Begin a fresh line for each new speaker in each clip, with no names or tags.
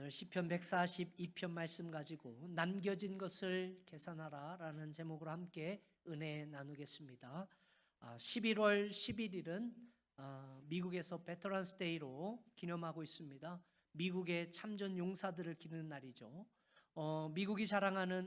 오늘 시편 142편 말씀 가지고 남겨진 것을 계산하라라는 제목으로 함께 은혜 나누겠습니다. 11월 11일은 미국에서 베테런스 데이로 기념하고 있습니다. 미국의 참전 용사들을 기리는 날이죠. 미국이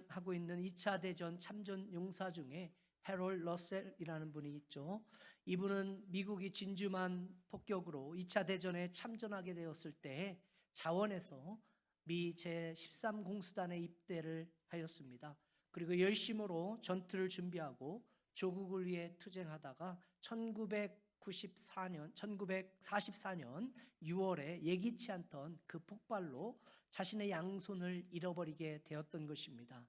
하고 있는 2차 대전 참전 용사 중에 해롤 러셀이라는 분이 있죠. 이분은 미국이 진주만 폭격으로 2차 대전에 참전하게 되었을 때 자원에서 미 제13공수단에 입대를 하였습니다. 그리고 열심으로 전투를 준비하고 조국을 위해 투쟁하다가 1944년 6월에 예기치 않던 그 폭발로 자신의 양손을 잃어버리게 되었던 것입니다.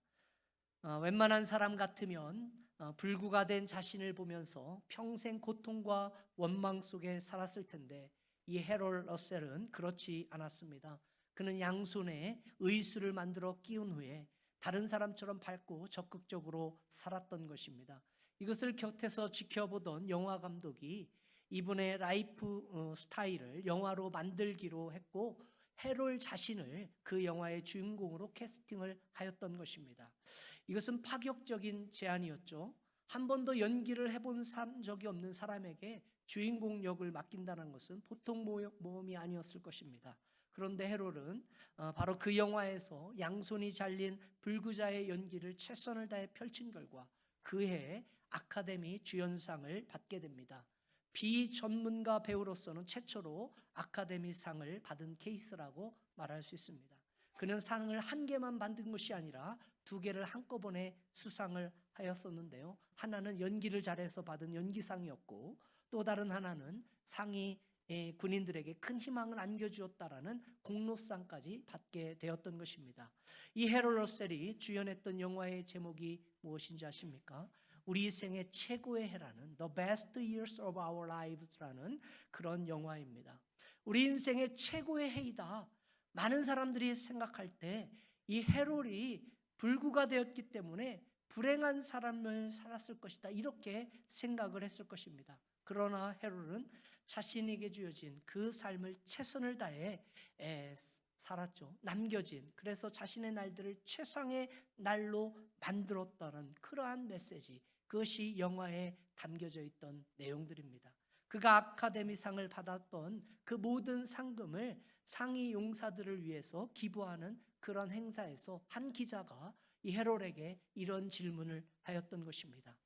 웬만한 사람 같으면 불구가 된 자신을 보면서 평생 고통과 원망 속에 살았을 텐데 이 해롤 러셀은 그렇지 않았습니다. 그는 양손에 의수를 만들어 끼운 후에 다른 사람처럼 밝고 적극적으로 살았던 것입니다. 이것을 곁에서 지켜보던 영화 감독이 이분의 라이프 스타일을 영화로 만들기로 했고 해롤 자신을 그 영화의 주인공으로 캐스팅을 하였던 것입니다. 이것은 파격적인 제안이었죠. 한 번도 연기를 해본 적이 없는 사람에게 주인공 역을 맡긴다는 것은 보통 모험이 아니었을 것입니다. 그런데 해롤은 바로 그 영화에서 양손이 잘린 불구자의 연기를 최선을 다해 펼친 결과 그해 아카데미 주연상을 받게 됩니다. 비전문가 배우로서는 최초로 아카데미상을 받은 케이스라고 말할 수 있습니다. 그는 상을 한 개만 받은 것이 아니라 두 개를 한꺼번에 수상을 하였었는데요. 하나는 연기를 잘해서 받은 연기상이었고 또 다른 하나는 상이 군인들에게 큰 희망을 안겨주었다라는 공로상까지 받게 되었던 것입니다. 이 해롤 러셀이 주연했던 영화의 제목이 무엇인지 아십니까? 우리 생의 최고의 해라는 The Best Years of Our Lives라는 그런 영화입니다. 우리 인생의 최고의 해이다. 많은 사람들이 생각할 때 이 해롤이 불구가 되었기 때문에 불행한 삶을 살았을 것이다. 이렇게 생각을 했을 것입니다. 그러나 해롤은 자신에게 주어진 그 삶을 최선을 다해 살았죠. 남겨진, 그래서 자신의 날들을 최상의 날로 만들었다는 그러한 메시지, 그것이 영화에 담겨져 있던 내용들입니다. 그가 아카데미상을 받았던 그 모든 상금을 상위 용사들을 위해서 기부하는 그런 행사에서 한 기자가 이 해롤에게 이런 질문을 하였던 것입니다.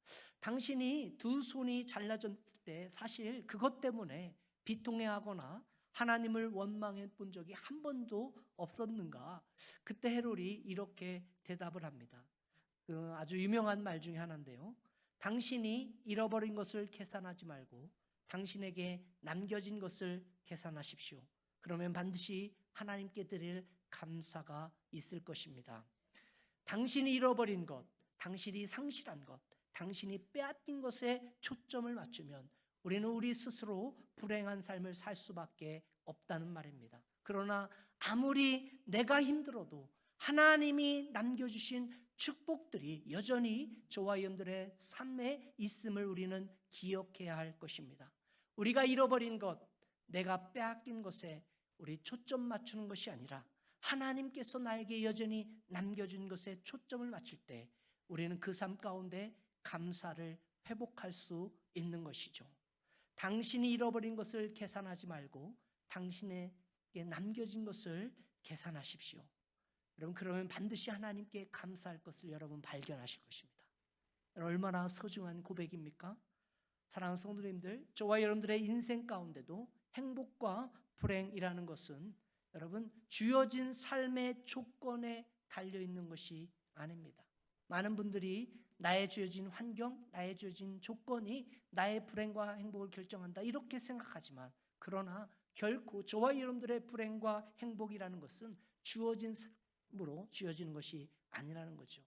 당신이 두 손이 잘라졌을 때 사실 그것 때문에 비통해하거나 하나님을 원망해 본 적이 한 번도 없었는가? 그때 해롤이 이렇게 대답을 합니다. 아주 유명한 말 중에 하나인데요. 당신이 잃어버린 것을 계산하지 말고 당신에게 남겨진 것을 계산하십시오. 그러면 반드시 하나님께 드릴 감사가 있을 것입니다. 당신이 잃어버린 것, 당신이 상실한 것, 당신이 빼앗긴 것에 초점을 맞추면 우리는 우리 스스로 불행한 삶을 살 수밖에 없다는 말입니다. 그러나 아무리 내가 힘들어도 하나님이 남겨주신 축복들이 여전히 저와 여러분들의 삶에 있음을 우리는 기억해야 할 것입니다. 우리가 잃어버린 것, 내가 빼앗긴 것에 우리 초점 맞추는 것이 아니라 하나님께서 나에게 여전히 남겨준 것에 초점을 맞출 때 우리는 그 삶 가운데 감사를 회복할 수 있는 것이죠. 당신이 잃어버린 것을 계산하지 말고 당신에게 남겨진 것을 계산하십시오. 여러분, 그러면 반드시 하나님께 감사할 것을 여러분 발견하실 것입니다. 얼마나 소중한 고백입니까? 사랑하는 성도님들, 저와 여러분들의 인생 가운데도 행복과 불행이라는 것은 여러분 주어진 삶의 조건에 달려있는 것이 아닙니다. 많은 분들이 나의 주어진 환경, 나의 주어진 조건이 나의 불행과 행복을 결정한다 이렇게 생각하지만 그러나 결코 저와 여러분들의 불행과 행복이라는 것은 주어진 삶으로 주어지는 것이 아니라는 거죠.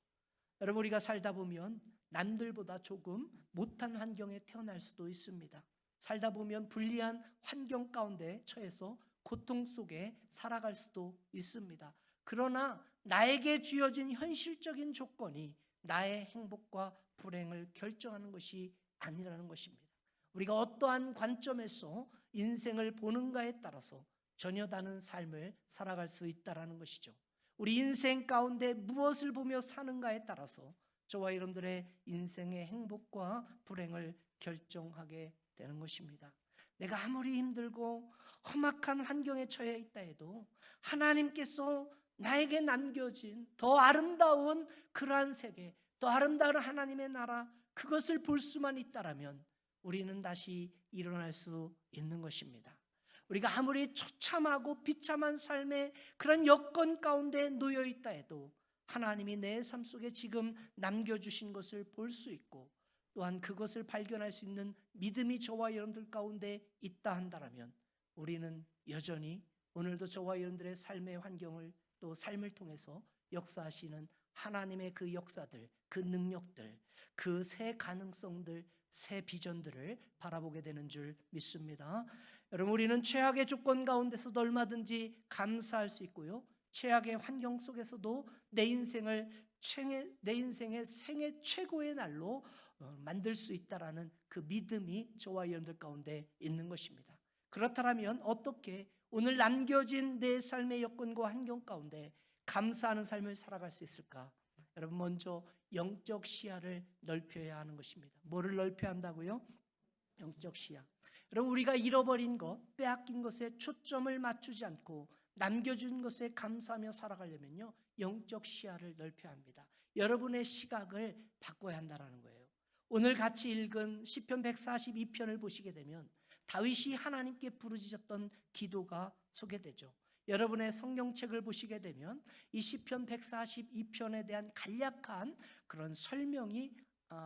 여러분, 우리가 살다 보면 남들보다 조금 못한 환경에 태어날 수도 있습니다. 살다 보면 불리한 환경 가운데 처해서 고통 속에 살아갈 수도 있습니다. 그러나 나에게 주어진 현실적인 조건이 나의 행복과 불행을 결정하는 것이 아니라는 것입니다. 우리가 어떠한 관점에서 인생을 보는가에 따라서 전혀 다른 삶을 살아갈 수 있다라는 것이죠. 우리 인생 가운데 무엇을 보며 사는가에 따라서 저와 여러분들의 인생의 행복과 불행을 결정하게 되는 것입니다. 내가 아무리 힘들고 험악한 환경에 처해 있다 해도 하나님께서 나에게 남겨진 더 아름다운 그러한 세계, 더 아름다운 하나님의 나라, 그것을 볼 수만 있다라면 우리는 다시 일어날 수 있는 것입니다. 우리가 아무리 처참하고 비참한 삶의 그런 여건 가운데 놓여 있다 해도 하나님이 내 삶 속에 지금 남겨주신 것을 볼 수 있고 또한 그것을 발견할 수 있는 믿음이 저와 여러분들 가운데 있다 한다면 우리는 여전히 오늘도 저와 여러분들의 삶의 환경을 또 삶을 통해서 역사하시는 하나님의 그 역사들, 그 능력들, 그 새 가능성들, 새 비전들을 바라보게 되는 줄 믿습니다. 여러분, 우리는 최악의 조건 가운데서도 얼마든지 감사할 수 있고요, 최악의 환경 속에서도 내 인생의 생애 최고의 날로 만들 수 있다라는 그 믿음이 저와 여러분들 가운데 있는 것입니다. 그렇다면 어떻게 오늘 남겨진 내 삶의 여건과 환경 가운데 감사하는 삶을 살아갈 수 있을까? 여러분, 먼저 영적 시야를 넓혀야 하는 것입니다. 뭐를 넓혀야 한다고요? 영적 시야. 여러분, 우리가 잃어버린 것, 빼앗긴 것에 초점을 맞추지 않고 남겨준 것에 감사하며 살아가려면요, 영적 시야를 넓혀야 합니다. 여러분의 시각을 바꿔야 한다는 거예요. 오늘 같이 읽은 시편 142편을 보시게 되면 다윗이 하나님께 부르짖었던 기도가 소개되죠. 여러분의 성경책을 보시게 되면 이 시편 142편에 대한 간략한 그런 설명이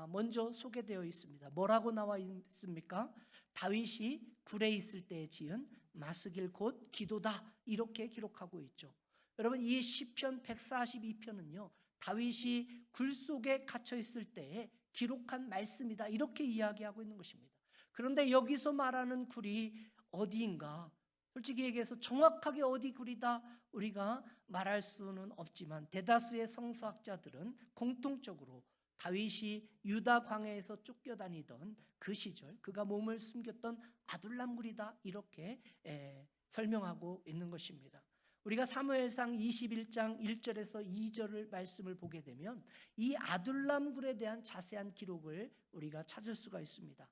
먼저 소개되어 있습니다. 뭐라고 나와 있습니까? 다윗이 굴에 있을 때 지은 마스길 곧 기도다, 이렇게 기록하고 있죠. 여러분, 이 시편 142편은요 다윗이 굴 속에 갇혀 있을 때에 기록한 말씀이다, 이렇게 이야기하고 있는 것입니다. 그런데 여기서 말하는 굴이 어디인가, 솔직히 얘기해서 정확하게 어디 굴이다 우리가 말할 수는 없지만 대다수의 성서학자들은 공통적으로 다윗이 유다 광야에서 쫓겨다니던 그 시절 그가 몸을 숨겼던 아둘람 굴이다, 이렇게 설명하고 있는 것입니다. 우리가 사무엘상 21장 1절에서 2절을 말씀을 보게 되면 이 아둘람 굴에 대한 자세한 기록을 우리가 찾을 수가 있습니다.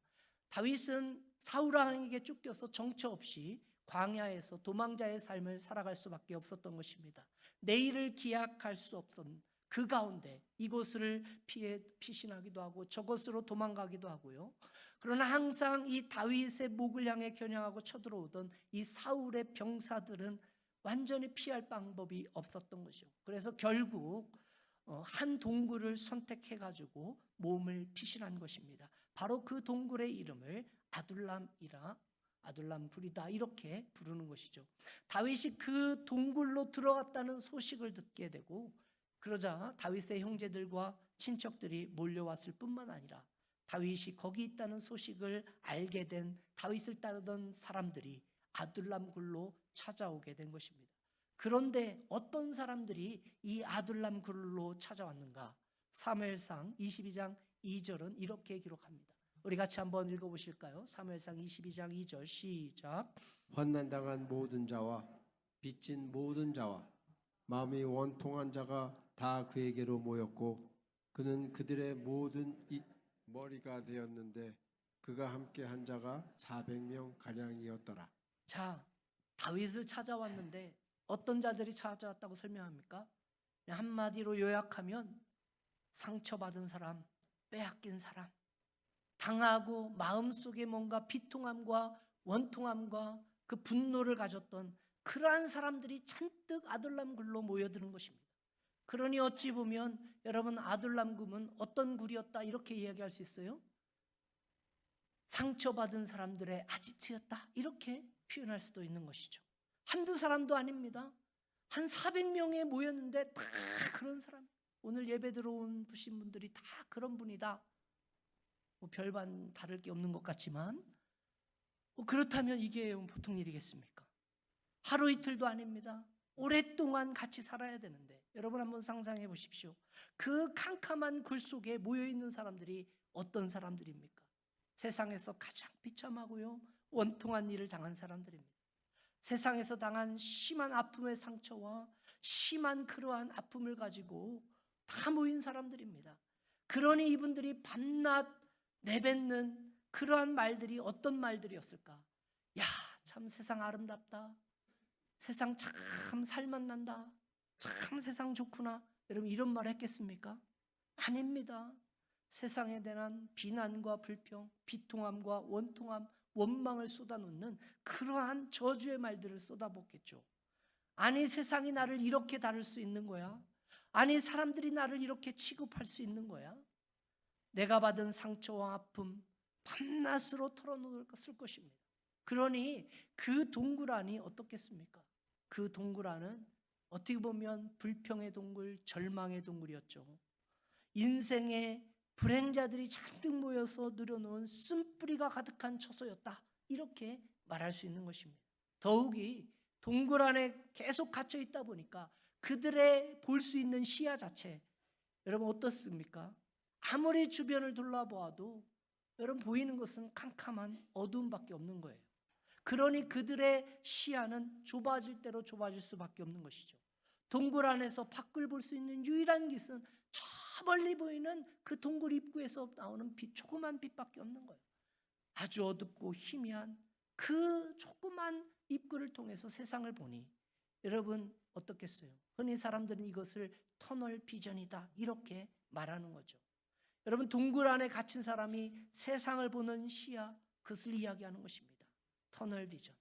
다윗은 사울 왕에게 쫓겨서 정처 없이 광야에서 도망자의 삶을 살아갈 수밖에 없었던 것입니다. 내일을 기약할 수 없던 그 가운데 이곳을 피신하기도 하고 저곳으로 도망가기도 하고요. 그러나 항상 이 다윗의 목을 향해 겨냥하고 쳐들어오던 이 사울의 병사들은 완전히 피할 방법이 없었던 것이죠. 그래서 결국 한 동굴을 선택해가지고 몸을 피신한 것입니다. 바로 그 동굴의 이름을 아둘람 굴이다, 이렇게 부르는 것이죠. 다윗이 그 동굴로 들어갔다는 소식을 듣게 되고 그러자 다윗의 형제들과 친척들이 몰려왔을 뿐만 아니라 다윗이 거기 있다는 소식을 알게 된 다윗을 따르던 사람들이 아둘람 굴로 찾아오게 된 것입니다. 그런데 어떤 사람들이 이 아둘람 굴로 찾아왔는가? 사무엘상 22장 2절은 이렇게 기록합니다. 우리 같이 한번 읽어보실까요? 사무엘상 22장 2절 시작.
환난당한 모든 자와 빚진 모든 자와 마음이 원통한 자가 다 그에게로 모였고 그는 그들의 모든 머리가 되었는데 그가 함께 한 자가 400명 가량이었더라.
자, 다윗을 찾아왔는데 어떤 자들이 찾아왔다고 설명합니까? 한마디로 요약하면 상처받은 사람, 빼앗긴 사람, 당하고 마음속에 뭔가 비통함과 원통함과 그 분노를 가졌던 그러한 사람들이 잔뜩 아둘람 굴로 모여드는 것입니다. 그러니 어찌 보면 여러분, 아둘람 굴은 어떤 굴이었다, 이렇게 이야기할 수 있어요? 상처받은 사람들의 아지트였다, 이렇게 표현할 수도 있는 것이죠. 한두 사람도 아닙니다. 한 400명에 모였는데 다 그런 사람, 오늘 예배 들어온 분들이 다 그런 분이다. 별반 다를 게 없는 것 같지만 그렇다면 이게 보통 일이겠습니까? 하루 이틀도 아닙니다. 오랫동안 같이 살아야 되는데 여러분 한번 상상해 보십시오. 그 캄캄한 굴 속에 모여있는 사람들이 어떤 사람들입니까? 세상에서 가장 비참하고요 원통한 일을 당한 사람들입니다. 세상에서 당한 심한 아픔의 상처와 심한 그러한 아픔을 가지고 다 모인 사람들입니다. 그러니 이분들이 밤낮 내뱉는 그러한 말들이 어떤 말들이었을까? 야, 참 세상 아름답다. 세상 참 살맛난다. 참 세상 좋구나. 여러분 이런 말 했겠습니까? 아닙니다. 세상에 대한 비난과 불평, 비통함과 원통함, 원망을 쏟아놓는 그러한 저주의 말들을 쏟아붓겠죠. 아니 세상이 나를 이렇게 다룰 수 있는 거야? 아니 사람들이 나를 이렇게 취급할 수 있는 거야? 내가 받은 상처와 아픔 밤낮으로 털어놓을 것입니다. 그러니 그 동굴 안이 어떻겠습니까? 그 동굴 안은 어떻게 보면 불평의 동굴, 절망의 동굴이었죠. 인생의 불행자들이 잔뜩 모여서 늘어놓은 쓴뿌리가 가득한 처소였다. 이렇게 말할 수 있는 것입니다. 더욱이 동굴 안에 계속 갇혀 있다 보니까 그들의 볼 수 있는 시야 자체, 여러분 어떻습니까? 아무리 주변을 둘러보아도 여러분 보이는 것은 캄캄한 어두움밖에 없는 거예요. 그러니 그들의 시야는 좁아질 대로 좁아질 수밖에 없는 것이죠. 동굴 안에서 밖을 볼 수 있는 유일한 빛은 저 멀리 보이는 그 동굴 입구에서 나오는 빛, 조그만 빛밖에 없는 거예요. 아주 어둡고 희미한 그 조그만 입구를 통해서 세상을 보니 여러분 어떻겠어요? 흔히 사람들은 이것을 터널 비전이다 이렇게 말하는 거죠. 여러분 동굴 안에 갇힌 사람이 세상을 보는 시야, 그것을 이야기하는 것입니다. 터널 비전.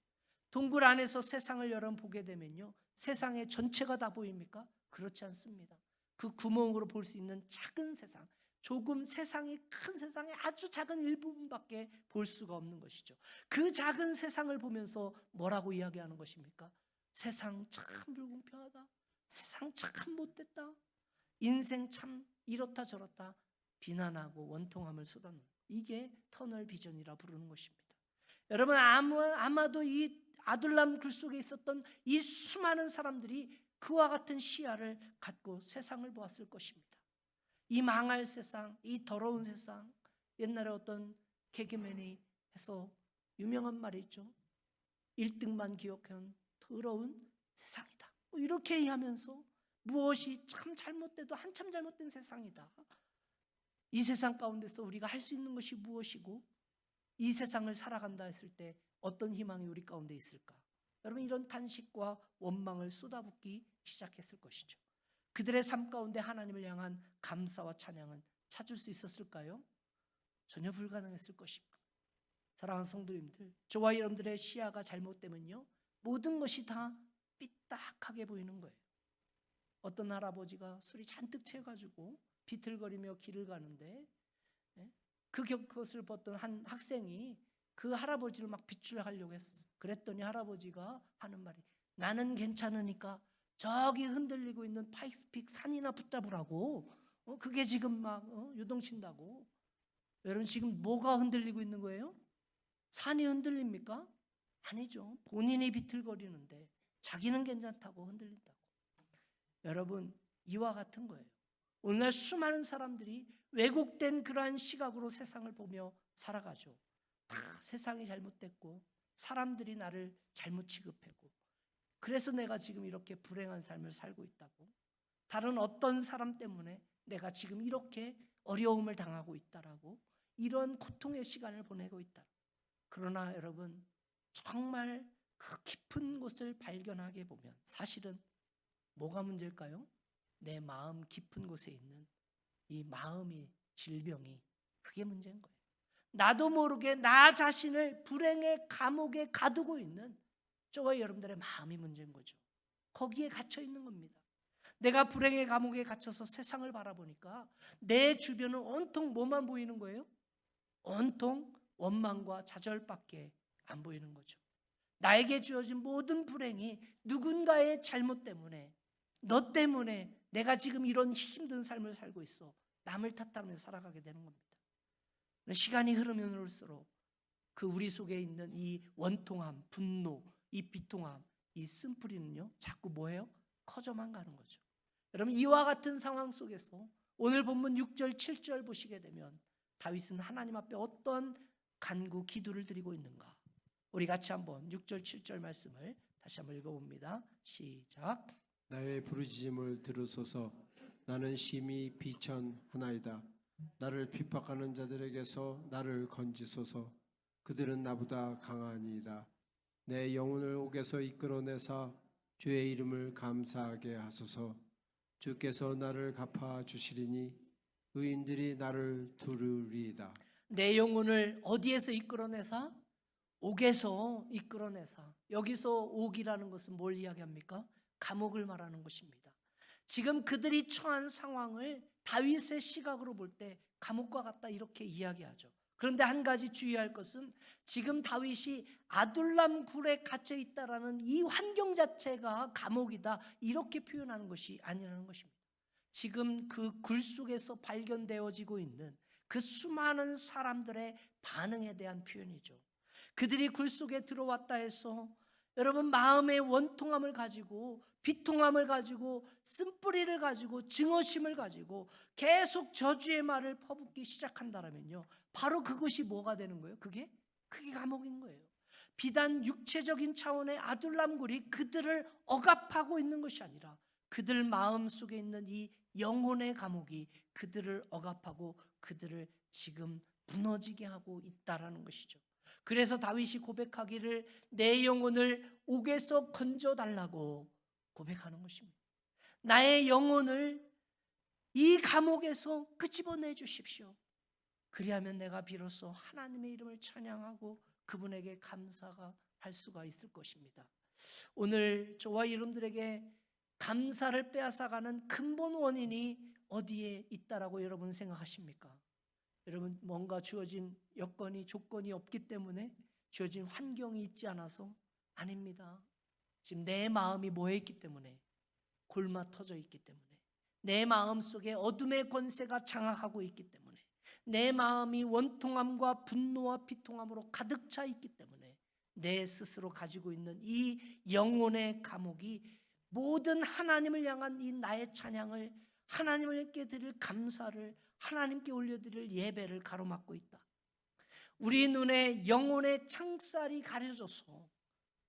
동굴 안에서 세상을 여러분 보게 되면요, 세상의 전체가 다 보입니까? 그렇지 않습니다. 그 구멍으로 볼 수 있는 작은 세상, 조금 세상이 큰 세상의 아주 작은 일부분밖에 볼 수가 없는 것이죠. 그 작은 세상을 보면서 뭐라고 이야기하는 것입니까? 세상 참 불공평하다. 세상 참 못됐다. 인생 참 이렇다 저렇다 비난하고 원통함을 쏟아놓는, 이게 터널 비전이라 부르는 것입니다. 여러분 아마도 이 아둘람 굴 속에 있었던 이 수많은 사람들이 그와 같은 시야를 갖고 세상을 보았을 것입니다. 이 망할 세상, 이 더러운 세상, 옛날에 어떤 개그맨이 해서 유명한 말이 있죠. 1등만 기억한 더러운 세상이다. 이렇게 하면서 무엇이 참 잘못돼도 한참 잘못된 세상이다. 이 세상 가운데서 우리가 할 수 있는 것이 무엇이고 이 세상을 살아간다 했을 때 어떤 희망이 우리 가운데 있을까? 여러분 이런 탄식과 원망을 쏟아붓기 시작했을 것이죠. 그들의 삶 가운데 하나님을 향한 감사와 찬양은 찾을 수 있었을까요? 전혀 불가능했을 것입니다. 사랑하는 성도님들, 저와 여러분들의 시야가 잘못되면요, 모든 것이 다 삐딱하게 보이는 거예요. 어떤 할아버지가 술이 잔뜩 채가지고 비틀거리며 길을 가는데 그것을 봤던 한 학생이 그 할아버지를 막 비추하려고 했었어요. 그랬더니 할아버지가 하는 말이, 나는 괜찮으니까 저기 흔들리고 있는 파이스픽 산이나 붙잡으라고. 그게 지금 막 요동친다고. 여러분 지금 뭐가 흔들리고 있는 거예요? 산이 흔들립니까? 아니죠. 본인이 비틀거리는데 자기는 괜찮다고 흔들린다고. 여러분 이와 같은 거예요. 오늘날 수많은 사람들이 왜곡된 그러한 시각으로 세상을 보며 살아가죠. 다 세상이 잘못됐고 사람들이 나를 잘못 취급하고, 그래서 내가 지금 이렇게 불행한 삶을 살고 있다고, 다른 어떤 사람 때문에 내가 지금 이렇게 어려움을 당하고 있다라고, 이런 고통의 시간을 보내고 있다. 그러나 여러분 정말 그 깊은 곳을 발견하게 보면 사실은 뭐가 문제일까요? 내 마음 깊은 곳에 있는 이 마음이 질병이, 그게 문제인 거예요. 나도 모르게 나 자신을 불행의 감옥에 가두고 있는 저와 여러분들의 마음이 문제인 거죠. 거기에 갇혀 있는 겁니다. 내가 불행의 감옥에 갇혀서 세상을 바라보니까 내 주변은 온통 뭐만 보이는 거예요? 온통 원망과 좌절밖에 안 보이는 거죠. 나에게 주어진 모든 불행이 누군가의 잘못 때문에, 너 때문에 내가 지금 이런 힘든 삶을 살고 있어, 남을 탓하면서 살아가게 되는 겁니다. 시간이 흐르면 흐를수록 그 우리 속에 있는 이 원통함, 분노, 이 비통함, 이 쓴뿌리는요 자꾸 뭐예요? 커져만 가는 거죠. 여러분 이와 같은 상황 속에서 오늘 본문 6절 7절 보시게 되면 다윗은 하나님 앞에 어떤 간구 기도를 드리고 있는가, 우리 같이 한번 6절 7절 말씀을 다시 한번 읽어봅니다. 시작.
나의 부르짖음을 들으소서. 나는 심히 비천하나이다. 나를 핍박하는 자들에게서 나를 건지소서. 그들은 나보다 강하니이다. 내 영혼을 옥에서 이끌어내사 주의 이름을 감사하게 하소서. 주께서 나를 갚아 주시리니 의인들이 나를 두르리이다.
내 영혼을 어디에서 이끌어내사? 옥에서 이끌어내사. 여기서 옥이라는 것은 뭘 이야기합니까? 감옥을 말하는 것입니다. 지금 그들이 처한 상황을 다윗의 시각으로 볼 때 감옥과 같다 이렇게 이야기하죠. 그런데 한 가지 주의할 것은 지금 다윗이 아둘람 굴에 갇혀 있다라는 이 환경 자체가 감옥이다 이렇게 표현하는 것이 아니라는 것입니다. 지금 그 굴 속에서 발견되어지고 있는 그 수많은 사람들의 반응에 대한 표현이죠. 그들이 굴 속에 들어왔다 해서 여러분 마음의 원통함을 가지고 비통함을 가지고 쓴뿌리를 가지고 증오심을 가지고 계속 저주의 말을 퍼붓기 시작한다면요, 바로 그것이 뭐가 되는 거예요? 그게 감옥인 거예요. 비단 육체적인 차원의 아둘람굴이 그들을 억압하고 있는 것이 아니라 그들 마음 속에 있는 이 영혼의 감옥이 그들을 억압하고 그들을 지금 무너지게 하고 있다라는 것이죠. 그래서 다윗이 고백하기를 내 영혼을 옥에서 건져달라고 고백하는 것입니다. 나의 영혼을 이 감옥에서 끄집어내 주십시오. 그리하면 내가 비로소 하나님의 이름을 찬양하고 그분에게 감사가 할 수가 있을 것입니다. 오늘 저와 여러분들에게 감사를 빼앗아가는 근본 원인이 어디에 있다라고 여러분 생각하십니까? 여러분 뭔가 주어진 여건이 조건이 없기 때문에 주어진 환경이 있지 않아서? 아닙니다. 지금 내 마음이 뭐에 있기 때문에? 골마 터져 있기 때문에, 내 마음 속에 어둠의 권세가 장악하고 있기 때문에, 내 마음이 원통함과 분노와 비통함으로 가득 차 있기 때문에 내 스스로 가지고 있는 이 영혼의 감옥이 모든 하나님을 향한 이 나의 찬양을, 하나님께 드릴 감사를, 하나님께 올려드릴 예배를 가로막고 있다. 우리 눈에 영혼의 창살이 가려져서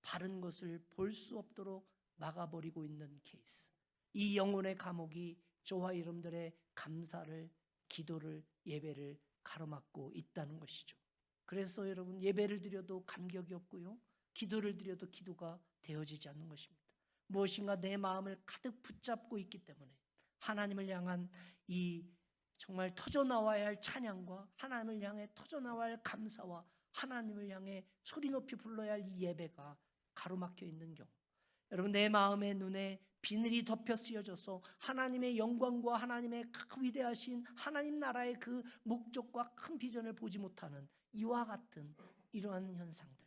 바른 것을 볼 수 없도록 막아버리고 있는 케이스. 이 영혼의 감옥이 저와 여러분들의 감사를, 기도를, 예배를 가로막고 있다는 것이죠. 그래서 여러분 예배를 드려도 감격이 없고요, 기도를 드려도 기도가 되어지지 않는 것입니다. 무엇인가 내 마음을 가득 붙잡고 있기 때문에 하나님을 향한 이 정말 터져나와야 할 찬양과 하나님을 향해 터져나와야 할 감사와 하나님을 향해 소리 높이 불러야 할 이 예배가 가로막혀 있는 경우, 여러분 내 마음의 눈에 비늘이 덮여 쓰여져서 하나님의 영광과 하나님의 위대하신 하나님 나라의 그 목적과 큰 비전을 보지 못하는 이와 같은 이러한 현상들,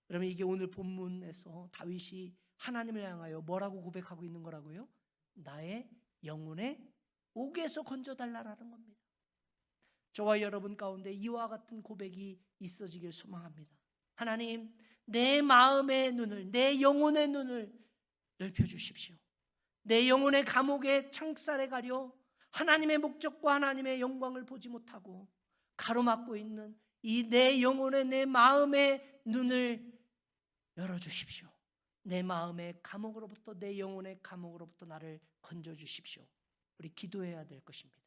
여러분 이게 오늘 본문에서 다윗이 하나님을 향하여 뭐라고 고백하고 있는 거라고요? 나의 영혼의 옥에서 건져달라라는 겁니다. 저와 여러분 가운데 이와 같은 고백이 있어지길 소망합니다. 하나님, 내 마음의 눈을, 내 영혼의 눈을 넓혀주십시오. 내 영혼의 감옥의 창살에 가려 하나님의 목적과 하나님의 영광을 보지 못하고 가로막고 있는 이 내 영혼의, 내 마음의 눈을 열어주십시오. 내 마음의 감옥으로부터, 내 영혼의 감옥으로부터 나를 건져주십시오. 우리 기도해야 될 것입니다.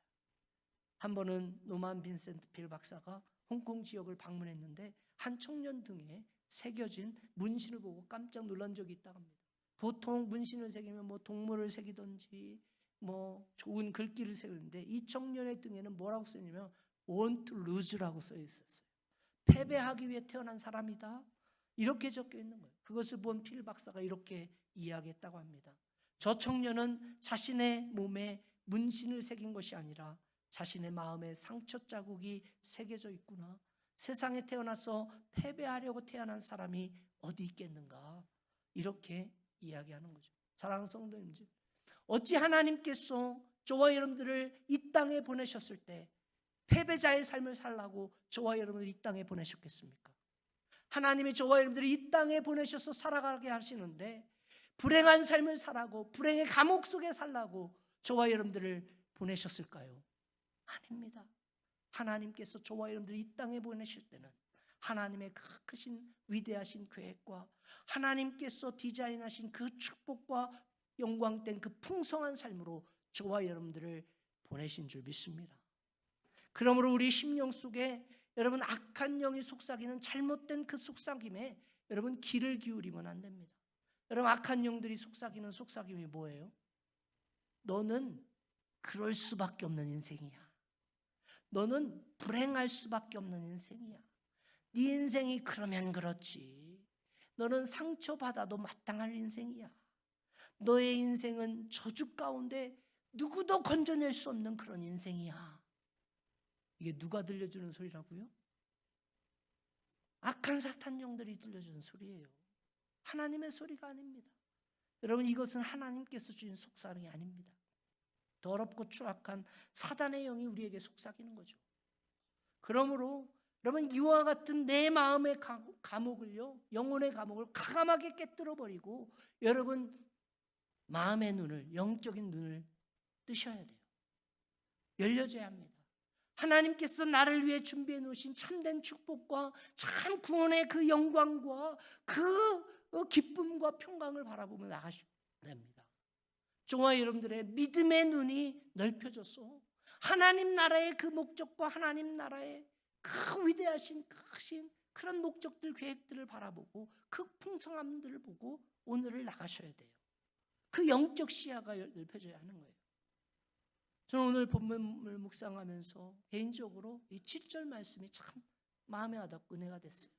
한 번은 노만 빈센트 필 박사가 홍콩 지역을 방문했는데 한 청년 등에 새겨진 문신을 보고 깜짝 놀란 적이 있다고 합니다. 보통 문신을 새기면 뭐 동물을 새기든지 뭐 좋은 글귀를 새기는데 이 청년의 등에는 뭐라고 써있냐면 want to lose라고 써 있었어요. 패배하기 위해 태어난 사람이다, 이렇게 적혀 있는 거예요. 그것을 본 필 박사가 이렇게 이야기했다고 합니다. 저 청년은 자신의 몸에 문신을 새긴 것이 아니라 자신의 마음에 상처 자국이 새겨져 있구나. 세상에 태어나서 패배하려고 태어난 사람이 어디 있겠는가, 이렇게 이야기하는 거죠. 사랑하는 성도님들, 어찌 하나님께서 저와 여러분들을 이 땅에 보내셨을 때 패배자의 삶을 살라고 저와 여러분을 이 땅에 보내셨겠습니까? 하나님이 저와 여러분들을 이 땅에 보내셔서 살아가게 하시는데 불행한 삶을 살라고, 불행의 감옥 속에 살라고 저와 여러분들을 보내셨을까요? 아닙니다. 하나님께서 저와 여러분들을 이 땅에 보내실 때는 하나님의 그 크신 위대하신 계획과 하나님께서 디자인하신 그 축복과 영광된 그 풍성한 삶으로 저와 여러분들을 보내신 줄 믿습니다. 그러므로 우리 심령 속에 여러분 악한 영이 속삭이는 잘못된 그 속삭임에 여러분 귀를 기울이면 안 됩니다. 여러분 악한 영들이 속삭이는 속삭임이 뭐예요? 너는 그럴 수밖에 없는 인생이야. 너는 불행할 수밖에 없는 인생이야. 네 인생이 그러면 그렇지. 너는 상처받아도 마땅할 인생이야. 너의 인생은 저주 가운데 누구도 건져낼 수 없는 그런 인생이야. 이게 누가 들려주는 소리라고요? 악한 사탄 영들이 들려주는 소리예요. 하나님의 소리가 아닙니다. 여러분 이것은 하나님께서 주신 속삭임이 아닙니다. 더럽고 추악한 사단의 영이 우리에게 속삭이는 거죠. 그러므로 여러분 이와 같은 내 마음의 감옥을요, 영혼의 감옥을 가감하게 깨뜨려 버리고 여러분 마음의 눈을, 영적인 눈을 뜨셔야 돼요. 열려져야 합니다. 하나님께서 나를 위해 준비해 놓으신 참된 축복과 참 구원의 그 영광과 그 기쁨과 평강을 바라보며 나가셔야 됩니다. 저와 여러분들의 믿음의 눈이 넓혀져서 하나님 나라의 그 목적과 하나님 나라의 그 위대하신 크신 그런 목적들, 계획들을 바라보고 그 풍성함들을 보고 오늘을 나가셔야 돼요. 그 영적 시야가 넓혀져야 하는 거예요. 저는 오늘 본문을 묵상하면서 개인적으로 이 7절 말씀이 참 마음에 와닿고 은혜가 됐어요.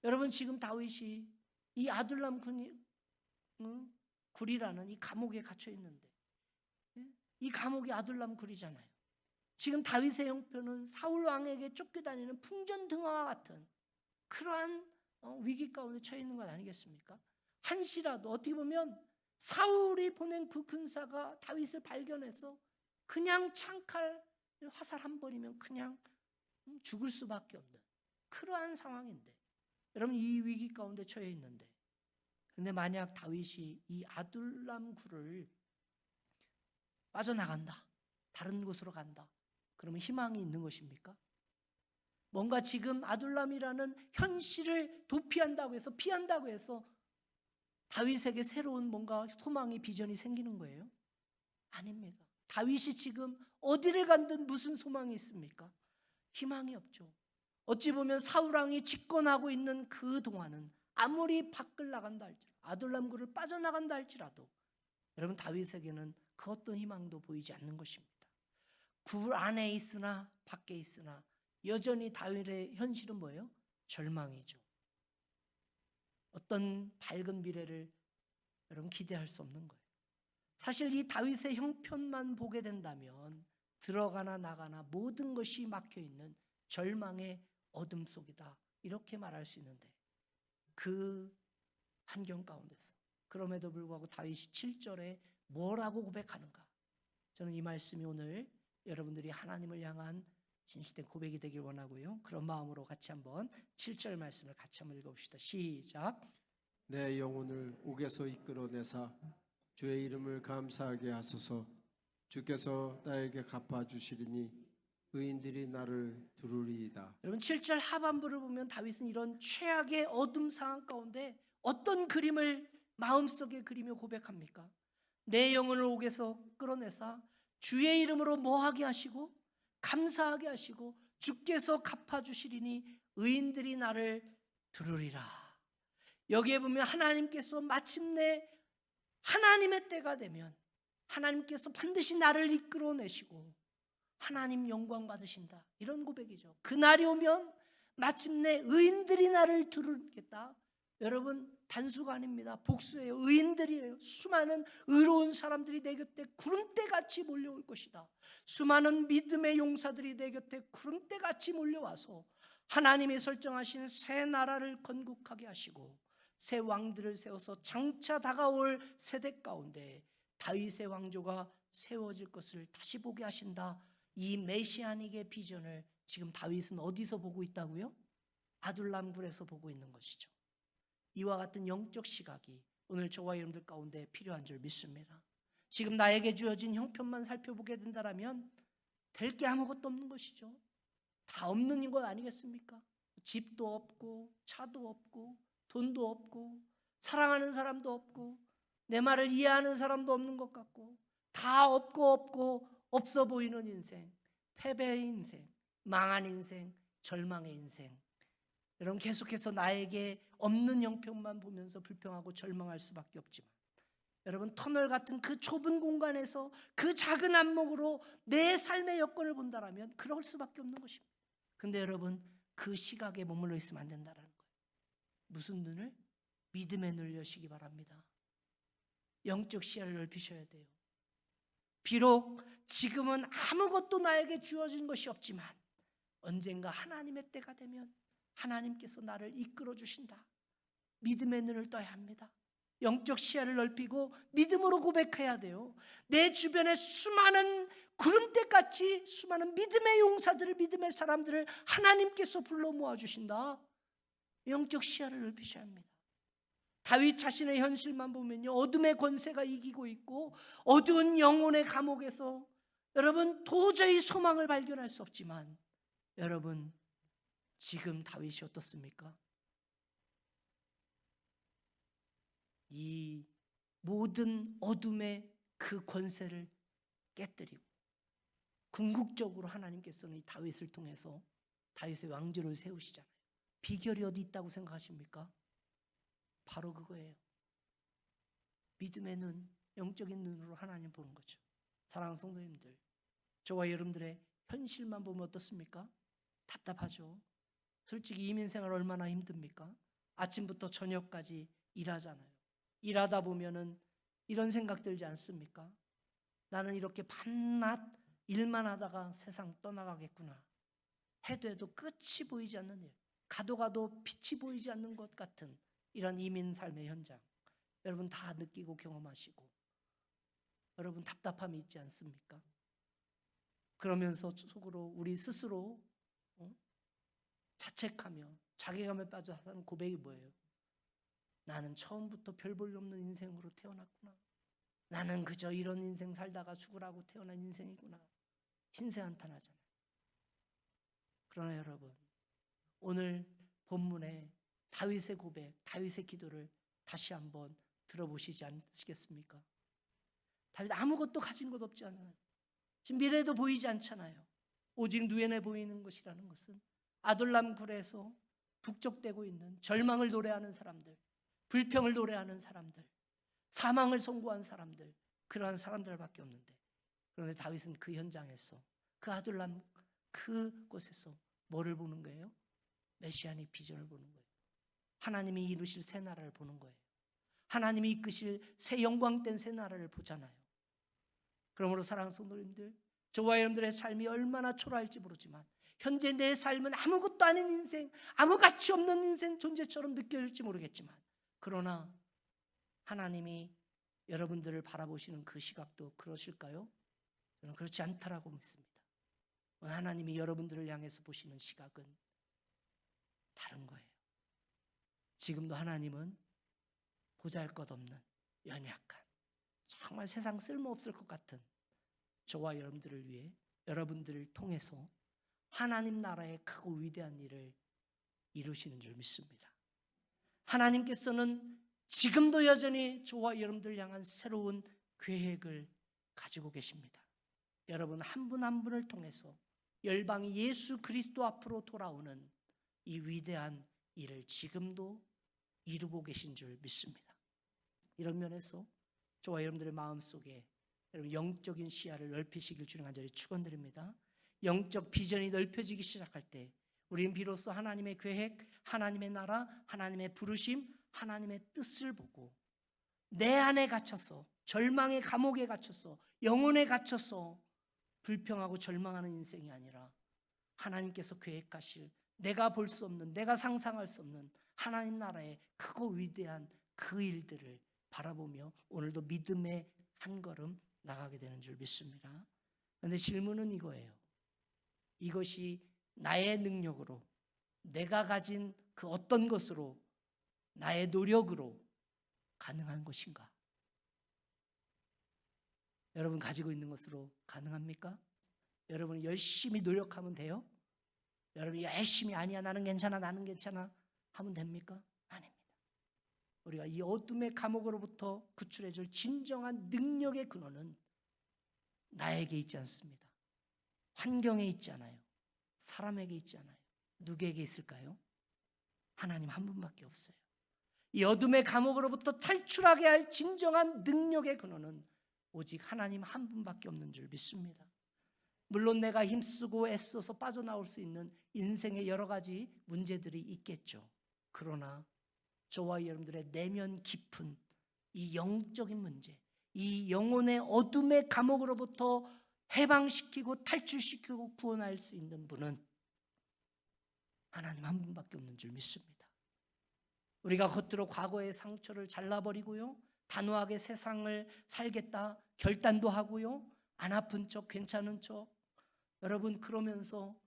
여러분 지금 다윗이 이 아둘람 굴이라는 이 감옥에 갇혀 있는데, 이 감옥이 아둘람 굴이잖아요. 지금 다윗의 형편은 사울 왕에게 쫓겨다니는 풍전등화와 같은 그러한 위기 가운데 처해 있는 것 아니겠습니까? 한시라도 어떻게 보면 사울이 보낸 그 군사가 다윗을 발견해서 그냥 창칼 화살 한 번이면 그냥 죽을 수밖에 없는 그러한 상황인데, 여러분 이 위기 가운데 처해 있는데, 근데 만약 다윗이 이 아둘람 굴을 빠져나간다, 다른 곳으로 간다, 그러면 희망이 있는 것입니까? 뭔가 지금 아둘람이라는 현실을 도피한다고 해서, 피한다고 해서 다윗에게 새로운 뭔가 소망이, 비전이 생기는 거예요? 아닙니다. 다윗이 지금 어디를 간든 무슨 소망이 있습니까? 희망이 없죠. 어찌 보면 사울왕이 집권하고 있는 그 동안은 아무리 밖을 나간다 할지라도, 아둘람 굴을 빠져나간다 할지라도 여러분 다윗에게는 그 어떤 희망도 보이지 않는 것입니다. 굴 안에 있으나 밖에 있으나 여전히 다윗의 현실은 뭐예요? 절망이죠. 어떤 밝은 미래를 여러분 기대할 수 없는 거예요. 사실 이 다윗의 형편만 보게 된다면 들어가나 나가나 모든 것이 막혀있는 절망의 어둠 속이다, 이렇게 말할 수 있는데, 그 환경 가운데서 그럼에도 불구하고 다윗이 7절에 뭐라고 고백하는가? 저는 이 말씀이 오늘 여러분들이 하나님을 향한 진실된 고백이 되길 원하고요. 그런 마음으로 같이 한번 7절 말씀을 같이 한번 읽어봅시다. 시작.
내 영혼을 옥에서 이끌어내사 주의 이름을 감사하게 하소서. 주께서 나에게 갚아주시리니 의인들이 나를 두루리이다.
여러분 7절 하반부를 보면 다윗은 이런 최악의 어둠 상황 가운데 어떤 그림을 마음속에 그리며 고백합니까? 내 영혼을 옥에서 끌어내사 주의 이름으로 뭐하게 하시고 감사하게 하시고 주께서 갚아주시리니 의인들이 나를 두루리라. 여기에 보면 하나님께서 마침내 하나님의 때가 되면 하나님께서 반드시 나를 이끌어내시고 하나님 영광 받으신다, 이런 고백이죠. 그날이 오면 마침내 의인들이 나를 두르겠다. 여러분 단수가 아닙니다. 복수예요. 의인들이에요. 수많은 의로운 사람들이 내 곁에 구름대같이 몰려올 것이다. 수많은 믿음의 용사들이 내 곁에 구름대같이 몰려와서 하나님이 설정하신 새 나라를 건국하게 하시고 새 왕들을 세워서 장차 다가올 세대 가운데 다윗의 왕조가 세워질 것을 다시 보게 하신다. 이 메시아닉의 비전을 지금 다윗은 어디서 보고 있다고요? 아둘람 굴에서 보고 있는 것이죠. 이와 같은 영적 시각이 오늘 저와 여러분들 가운데 필요한 줄 믿습니다. 지금 나에게 주어진 형편만 살펴보게 된다면 될 게 아무것도 없는 것이죠. 다 없는 것 아니겠습니까? 집도 없고 차도 없고 돈도 없고 사랑하는 사람도 없고 내 말을 이해하는 사람도 없는 것 같고 다 없고 없어 보이는 인생, 패배의 인생, 망한 인생, 절망의 인생. 여러분 계속해서 나에게 없는 형편만 보면서 불평하고 절망할 수밖에 없지만 여러분 터널 같은 그 좁은 공간에서 그 작은 안목으로 내 삶의 여건을 본다라면 그럴 수밖에 없는 것입니다. 근데 여러분 그 시각에 머물러 있으면 안 된다라는 거예요. 무슨 눈을? 믿음에 눈을 여시기 바랍니다. 영적 시야를 넓히셔야 돼요. 비록 지금은 아무것도 나에게 주어진 것이 없지만 언젠가 하나님의 때가 되면 하나님께서 나를 이끌어 주신다. 믿음의 눈을 떠야 합니다. 영적 시야를 넓히고 믿음으로 고백해야 돼요. 내 주변에 수많은 구름대같이 수많은 믿음의 용사들을, 믿음의 사람들을 하나님께서 불러 모아주신다. 영적 시야를 넓히셔야 합니다. 다윗 자신의 현실만 보면요, 어둠의 권세가 이기고 있고 어두운 영혼의 감옥에서 여러분 도저히 소망을 발견할 수 없지만 여러분 지금 다윗이 어떻습니까? 이 모든 어둠의 그 권세를 깨뜨리고 궁극적으로 하나님께서는 이 다윗을 통해서 다윗의 왕조를 세우시잖아요. 비결이 어디 있다고 생각하십니까? 바로 그거예요. 믿음의 눈, 영적인 눈으로 하나님 보는 거죠. 사랑하는 성도님들, 저와 여러분들의 현실만 보면 어떻습니까? 답답하죠. 솔직히 이민생활 얼마나 힘듭니까? 아침부터 저녁까지 일하잖아요. 일하다 보면은 이런 생각 들지 않습니까? 나는 이렇게 밤낮 일만 하다가 세상 떠나가겠구나. 해도 해도 끝이 보이지 않는 일, 가도 빛이 보이지 않는 것 같은 이런 이민 삶의 현장, 여러분 다 느끼고 경험하시고 여러분 답답함이 있지 않습니까? 그러면서 속으로 우리 스스로 자책하며 자괴감에 빠져 하는 고백이 뭐예요? 나는 처음부터 별 볼 없는 인생으로 태어났구나. 나는 그저 이런 인생 살다가 죽으라고 태어난 인생이구나. 신세 한탄하잖아요. 그러나 여러분, 오늘 본문에 다윗의 고백, 다윗의 기도를 다시 한번 들어보시지 않으시겠습니까? 다윗 아무것도 가진 것 없지 않아요. 지금 미래도 보이지 않잖아요. 오직 누에게 보이는 것이라는 것은 아둘람 굴에서 북적대고 있는 절망을 노래하는 사람들, 불평을 노래하는 사람들, 사망을 선고한 사람들, 그러한 사람들밖에 없는데, 그런데 다윗은 그 현장에서 그 아둘람 그곳에서 뭐를 보는 거예요? 메시아닉 비전을 보는 거예요. 하나님이 이루실 새 나라를 보는 거예요. 하나님이 이끄실 새 영광된 새 나라를 보잖아요. 그러므로 사랑하는 성도님들, 저와 여러분들의 삶이 얼마나 초라할지 모르지만 현재 내 삶은 아무것도 아닌 인생, 아무 가치 없는 인생 존재처럼 느껴질지 모르겠지만, 그러나 하나님이 여러분들을 바라보시는 그 시각도 그러실까요? 저는 그렇지 않다라고 믿습니다. 하나님이 여러분들을 향해서 보시는 시각은 다른 거예요. 지금도 하나님은 보잘것없는, 연약한, 정말 세상 쓸모없을 것 같은 저와 여러분들을 위해, 여러분들을 통해서 하나님 나라의 크고 위대한 일을 이루시는 줄 믿습니다. 하나님께서는 지금도 여전히 저와 여러분들을 향한 새로운 계획을 가지고 계십니다. 여러분 한 분 한 분을 통해서 열방이 예수 그리스도 앞으로 돌아오는 이 위대한 일을 지금도 이루고 계신 줄 믿습니다. 이런 면에서 저와 여러분들의 마음속에 여러분 영적인 시야를 넓히시길 주님 간절히 축원드립니다. 영적 비전이 넓혀지기 시작할 때 우리는 비로소 하나님의 계획, 하나님의 나라, 하나님의 부르심, 하나님의 뜻을 보고 내 안에 갇혀서 절망의 감옥에 갇혀서 영혼에 갇혀서 불평하고 절망하는 인생이 아니라 하나님께서 계획하실 내가 볼 수 없는, 내가 상상할 수 없는 하나님 나라의 크고 위대한 그 일들을 바라보며 오늘도 믿음의 한 걸음 나가게 되는 줄 믿습니다. 그런데 질문은 이거예요. 이것이 나의 능력으로, 내가 가진 그 어떤 것으로, 나의 노력으로 가능한 것인가? 여러분 가지고 있는 것으로 가능합니까? 여러분이 열심히 노력하면 돼요? 여러분이 열심히 아니야 나는 괜찮아 나는 괜찮아 하면 됩니까? 아닙니다. 우리가 이 어둠의 감옥으로부터 구출해 줄 진정한 능력의 근원은 나에게 있지 않습니다. 환경에 있지 않아요. 사람에게 있지 않아요. 누구에게 있을까요? 하나님 한 분밖에 없어요. 이 어둠의 감옥으로부터 탈출하게 할 진정한 능력의 근원은 오직 하나님 한 분밖에 없는 줄 믿습니다. 물론 내가 힘쓰고 애써서 빠져나올 수 있는 인생의 여러 가지 문제들이 있겠죠. 그러나 저와 여러분들의 내면 깊은 이 영적인 문제, 이 영혼의 어둠의 감옥으로부터 해방시키고 탈출시키고 구원할 수 있는 분은 하나님 한 분밖에 없는 줄 믿습니다. 우리가 겉으로 과거의 상처를 잘라버리고요, 단호하게 세상을 살겠다 결단도 하고요, 안 아픈 척 괜찮은 척 여러분 그러면서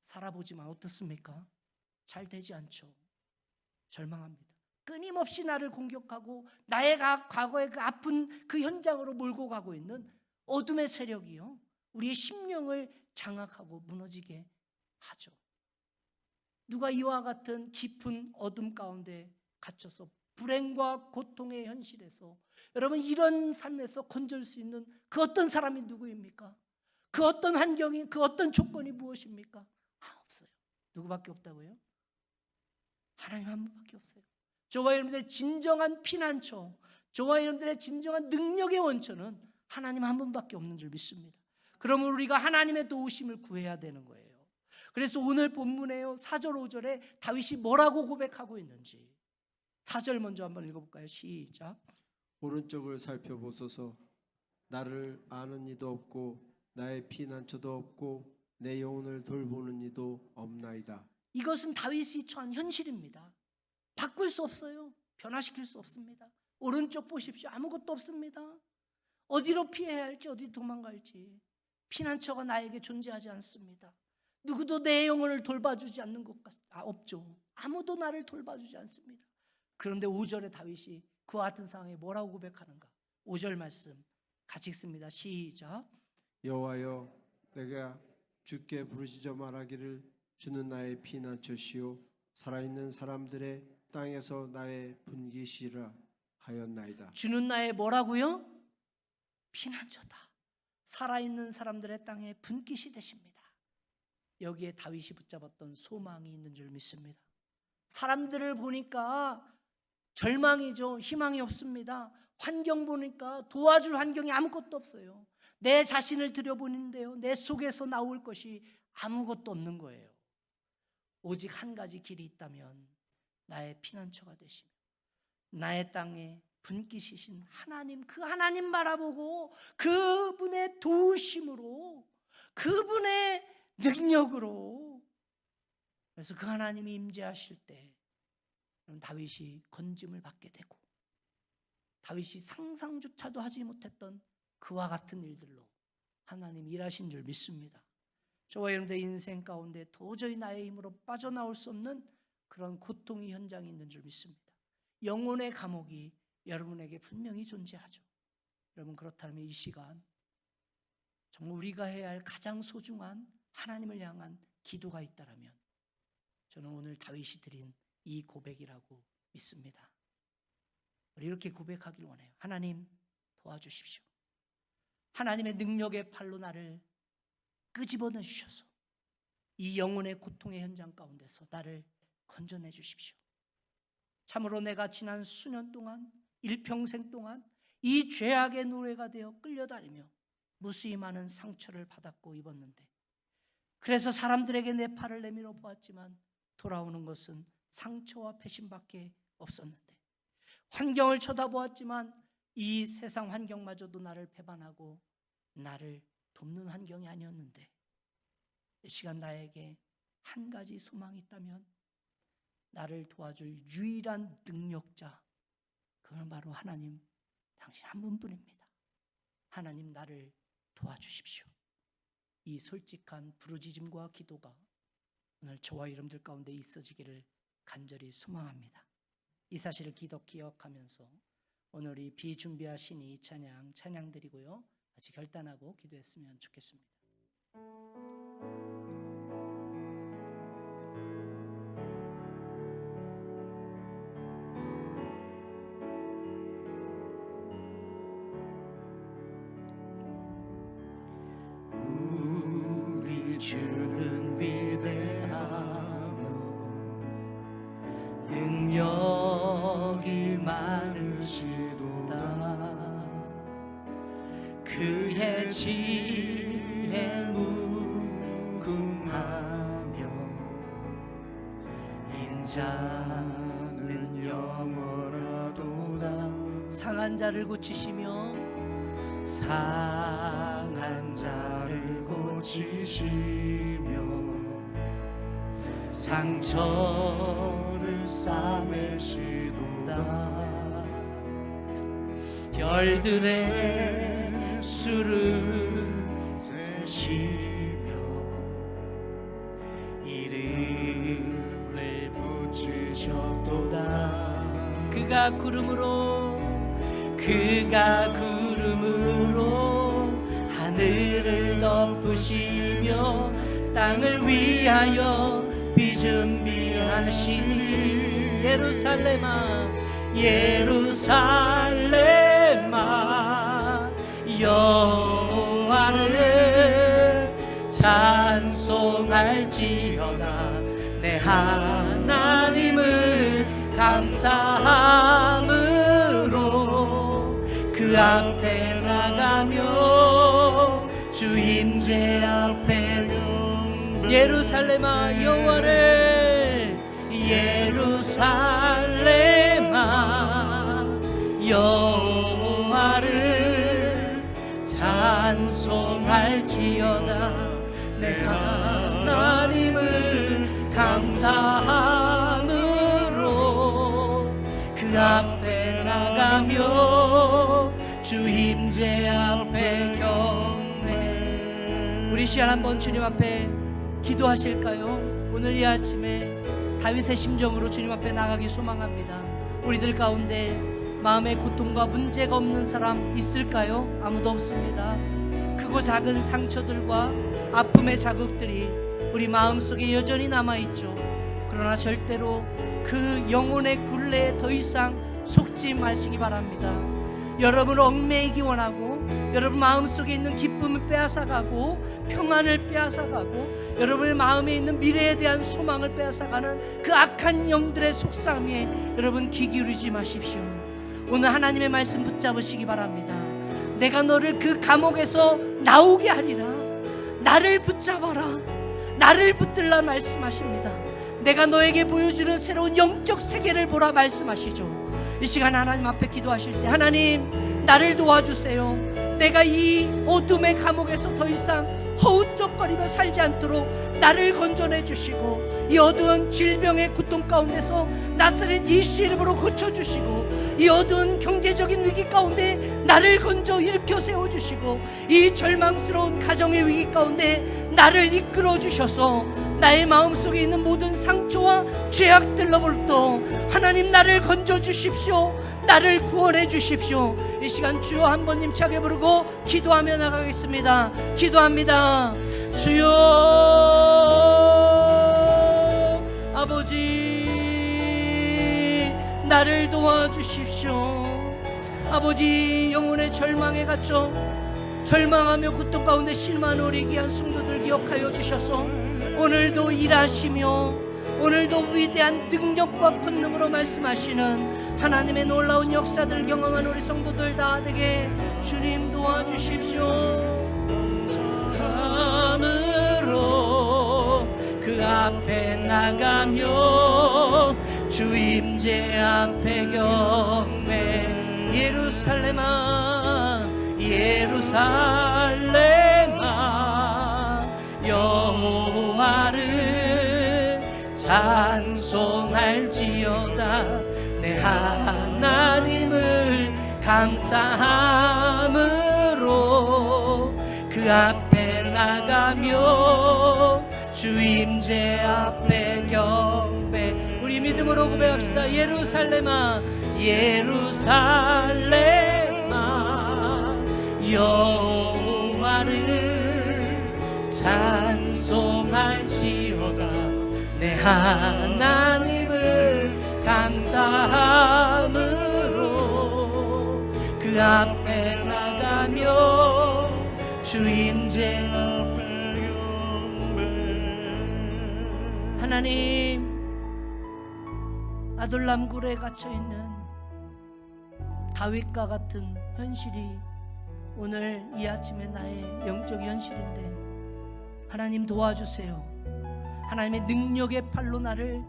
살아보지만 어떻습니까? 잘 되지 않죠. 절망합니다. 끊임없이 나를 공격하고 나의 과거의 그 아픈 그 현장으로 몰고 가고 있는 어둠의 세력이요, 우리의 심령을 장악하고 무너지게 하죠. 누가 이와 같은 깊은 어둠 가운데 갇혀서 불행과 고통의 현실에서 여러분 이런 삶에서 건질 수 있는 그 어떤 사람이 누구입니까? 그 어떤 환경이, 그 어떤 조건이 무엇입니까? 없어요. 누구밖에 없다고요? 하나님 한 분밖에 없어요. 저와 여러분들의 진정한 피난처, 저와 여러분들의 진정한 능력의 원천은 하나님 한 분밖에 없는 줄 믿습니다. 그러면 우리가 하나님의 도우심을 구해야 되는 거예요. 그래서 오늘 본문에요 4절 5절에 다윗이 뭐라고 고백하고 있는지 4절 먼저 한번 읽어볼까요? 시작.
오른쪽을 살펴보소서. 나를 아는 이도 없고 나의 피난처도 없고 내 영혼을 돌보는 이도 없나이다.
이것은 다윗이 처한 현실입니다. 바꿀 수 없어요. 변화시킬 수 없습니다. 오른쪽 보십시오. 아무것도 없습니다. 어디로 피해야 할지, 어디 도망갈지. 피난처가 나에게 존재하지 않습니다. 누구도 내 영혼을 돌봐주지 않는 것 없죠. 아무도 나를 돌봐주지 않습니다. 그런데 5절에 다윗이 그와 같은 상황에 뭐라고 고백하는가? 5절 말씀 같이 읽습니다. 시작.
여호와여, 내가 주께 부르짖어 말하기를 주는 나의 피난처시요 살아있는 사람들의 땅에서 나의 분기시라 하였나이다.
주는 나의 뭐라고요? 피난처다. 살아있는 사람들의 땅에 분깃이 되십니다. 여기에 다윗이 붙잡았던 소망이 있는 줄 믿습니다. 사람들을 보니까 절망이죠. 희망이 없습니다. 환경 보니까 도와줄 환경이 아무것도 없어요. 내 자신을 들여보는데요, 내 속에서 나올 것이 아무것도 없는 거예요. 오직 한 가지 길이 있다면 나의 피난처가 되시며 나의 땅에 분깃이신 하나님, 그 하나님 바라보고 그분의 도우심으로, 그분의 능력으로, 그래서 그 하나님이 임재하실 때 다윗이 건짐을 받게 되고 다윗이 상상조차도 하지 못했던 그와 같은 일들로 하나님 일하신 줄 믿습니다. 저와 여러분들의 인생 가운데 도저히 나의 힘으로 빠져나올 수 없는 그런 고통의 현장이 있는 줄 믿습니다. 영혼의 감옥이 여러분에게 분명히 존재하죠. 여러분 그렇다면 이 시간 정말 우리가 해야 할 가장 소중한 하나님을 향한 기도가 있다라면 저는 오늘 다윗이 드린 이 고백이라고 믿습니다. 우리 이렇게 고백하길 원해요. 하나님 도와주십시오. 하나님의 능력의 팔로 나를 끄집어내 주셔서 이 영혼의 고통의 현장 가운데서 나를 건져내 주십시오. 참으로 내가 지난 수년 동안, 일평생 동안 이 죄악의 노예가 되어 끌려다니며 무수히 많은 상처를 받았고 입었는데, 그래서 사람들에게 내 팔을 내밀어 보았지만 돌아오는 것은 상처와 배신밖에 없었는데, 환경을 쳐다보았지만 이 세상 환경마저도 나를 배반하고 나를 돕는 환경이 아니었는데, 이 시간 나에게 한 가지 소망이 있다면 나를 도와줄 유일한 능력자, 그건 바로 하나님, 당신 한 분뿐입니다. 하나님 나를 도와주십시오. 이 솔직한 부르짖음과 기도가 오늘 저와 여러분들 가운데 있어지기를 간절히 소망합니다. 이 사실을 기억하면서 오늘 이 비준비하신 이 찬양 드리고요, 같이 결단하고 기도했으면 좋겠습니다. 주는 위대하며 능력이 많으시도다. 그의 지혜 무궁하며 인자는 영원하도다. 상한 자를 고치시며 상한 자를 고치시며 상처를 싸매시도다. 별들의 수를 세시며 이름을 붙이셨도다. 그가 구름으로 하늘을 덮으시며 땅을 위하여 비준비하시니 예루살렘아 예루살렘아 여호와를 찬송할지어다. 내 하나님을 감사함으로 그 앞에 나가며 주 임재 앞에 예루살렘아 여호와를 예루살렘아 여호와를 찬송할지어다. 내 하나님을 감사함으로 그 앞에 나가며 주 임재 앞에 경배. 우리 시간 한번 주님 앞에 기도하실까요? 오늘 이 아침에 다윗의 심정으로 주님 앞에 나가기 소망합니다. 우리들 가운데 마음의 고통과 문제가 없는 사람 있을까요? 아무도 없습니다. 크고 작은 상처들과 아픔의 자국들이 우리 마음속에 여전히 남아있죠. 그러나 절대로 그 영혼의 굴레에 더 이상 속지 마시기 바랍니다. 여러분을 얽매이기 원하고 여러분 마음속에 있는 기쁨을 빼앗아가고 평안을 빼앗아가고 여러분의 마음에 있는 미래에 대한 소망을 빼앗아가는 그 악한 영들의 속삭임에 여러분 귀 기울이지 마십시오. 오늘 하나님의 말씀 붙잡으시기 바랍니다. 내가 너를 그 감옥에서 나오게 하리라. 나를 붙잡아라. 나를 붙들라 말씀하십니다. 내가 너에게 보여주는 새로운 영적 세계를 보라 말씀하시죠. 이 시간 하나님 앞에 기도하실 때 하나님 나를 도와주세요. 내가 이 어둠의 감옥에서 더 이상 허우적거리며 살지 않도록 나를 건져내 주시고 이 어두운 질병의 고통 가운데서 나사렛 예수 이름으로 고쳐주시고 이 어두운 경제적인 위기 가운데 나를 건져 일으켜 세워주시고 이 절망스러운 가정의 위기 가운데 나를 이끌어 주셔서 나의 마음속에 있는 모든 상처와 죄악들로부터 하나님 나를 건져 주십시오. 나를 구원해 주십시오. 이 시간 주여 한번 힘차게 부르고 기도하며 나가겠습니다. 기도합니다. 주여 아버지 나를 도와주십시오. 아버지 영혼의 절망에 갇혀 절망하며 고통 가운데 실망한 우리 귀한 성도들 기억하여 주셔서 오늘도 일하시며 오늘도 위대한 능력과 권능으로 말씀하시는 하나님의 놀라운 역사들 경험한 우리 성도들 다 되게 주님 도와주십시오. 감으로 그 앞에 나가며 주 임재 앞에 경배. 예루살렘아 예루살렘아 여호와를 찬송할지어다. 내 하나님을 감사함으로 그 앞에 나가며 주 임재 앞에 경배. 우리 믿음으로 고백합시다. 예루살렘아 예루살렘아 여호와를 찬송할지어다. 내 하나님을 감사함으로 그 앞에 나가며 주 임재 앞에 하나님, 아둘람 굴에 갇혀 있는 다윗과 같은 현실이 오늘 이 아침에 나의 영적 현실인데 하나님 도와주세요. 하나님의 능력의 팔로 나를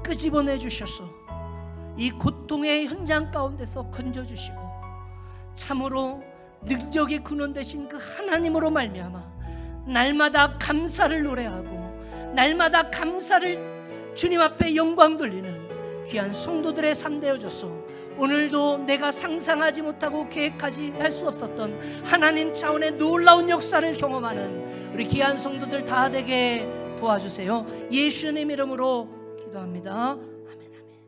끄집어내 주셔서 이 고통의 현장 가운데서 건져주시고 참으로 능력의 근원 되신 그 하나님으로 말미암아 날마다 감사를 노래하고 날마다 감사를 주님 앞에 영광 돌리는 귀한 성도들의 삶 되어져서 오늘도 내가 상상하지 못하고 계획하지 할 수 없었던 하나님 차원의 놀라운 역사를 경험하는 우리 귀한 성도들 다 되게 도와주세요. 예수님 이름으로 기도합니다.